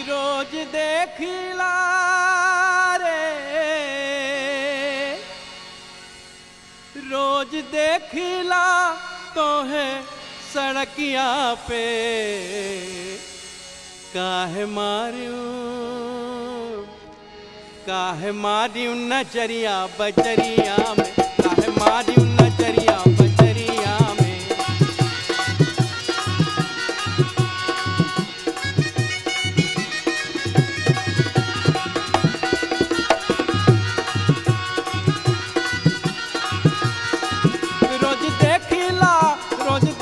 रोज देखिला रे, रोज देखिला तो है सड़किया पे, काहे मारियूं नजरिया बजरिया में, काहे मारियूं नजरिया बजरिया में। रोज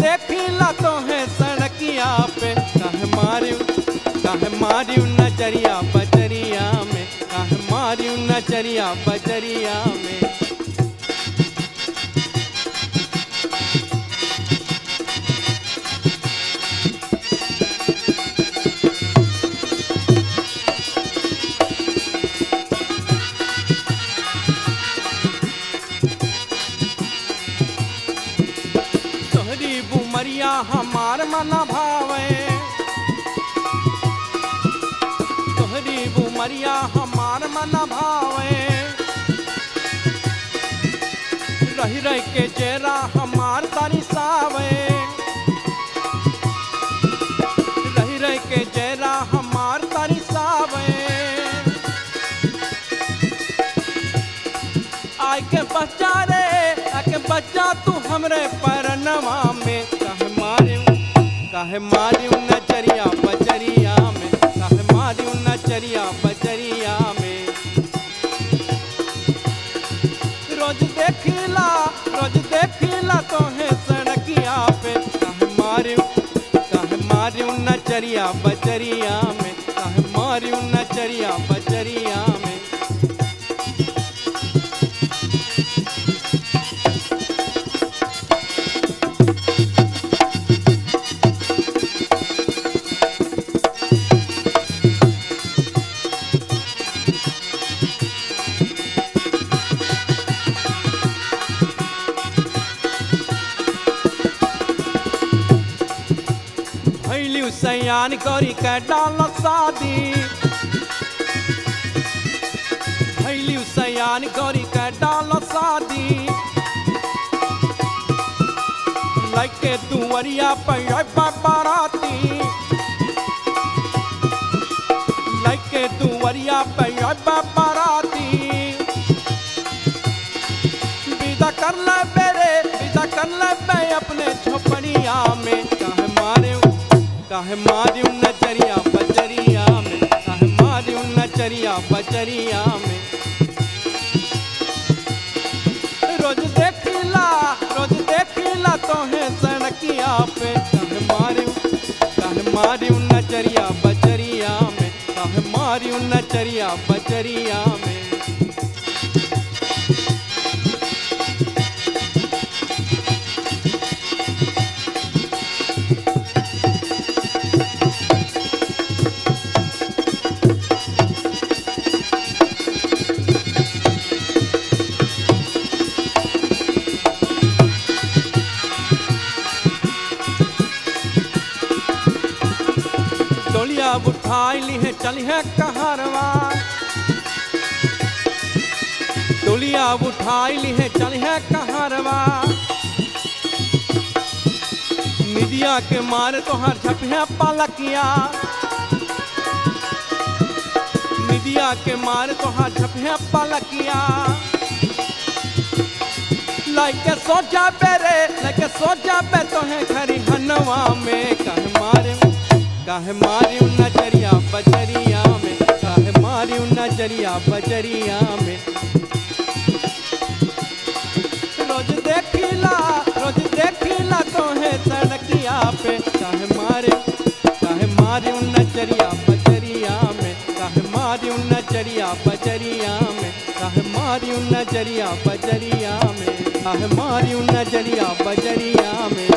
देखिला तो है सड़किया पे, काहे मारियूं नजरिया बजरिया में, काहे मारियूं नजरिया बजरिया में। तोहरी बुमरिया हमार मन भावे, तोहरी बुमरिया हमार मन भावे। रही रही के चेहरा हमार तरिसावे, रही रही के चेहरा हमार तरिसावे। आय के बच्चा रे, आके बच्चा तू हमरे परनवा में, काहे मारियूं नजरिया बजरिया में, काहे मारियूं नजरिया बजरिया में। रोज देखिला तो है सड़किया पे, काहे मारियूं नजरिया बजरिया में, काहे मारियूं नजरिया बजरिया में। भैलियू सयान करी के डाल शादी, भैलियू सयान करी के डाल शादी। लइके दुवरिया पे बाराती, लइके दुवरिया पे बाराती। विदा कर ले बेरे, विदा कर ले बे अपने झोपड़िया में, काहे मारियूं नजरिया बजरिया में, काहे मारियूं नजरिया बजरिया में। रोज देखिला तो है सड़किया पे, काहे मारियूं नजरिया बजरिया में, काहे मारियूं नजरिया बजरिया में। डोलिया उठाई ली है चली है कहरवा, डोलिया उठाई ली है चली है कहरवा। निदिया के मारे तो हर झपिया पलकिया, निदिया के मारे तो हर झपिया पलकिया। लाइके सोचा बेरे, लाइके सोचा बे तो है खरी हनवा में, काहे मारियूं नजरिया बजरिया में, काहे मारियूं नजरिया बजरिया में। रोज देखिला तो है सड़किया पे, काहे मारियूं नजरिया बजरिया में, काहे मारियूं नजरिया बजरिया में, काहे मारियूं नजरिया बजरिया में, काहे मारियूं नजरिया बजरिया में।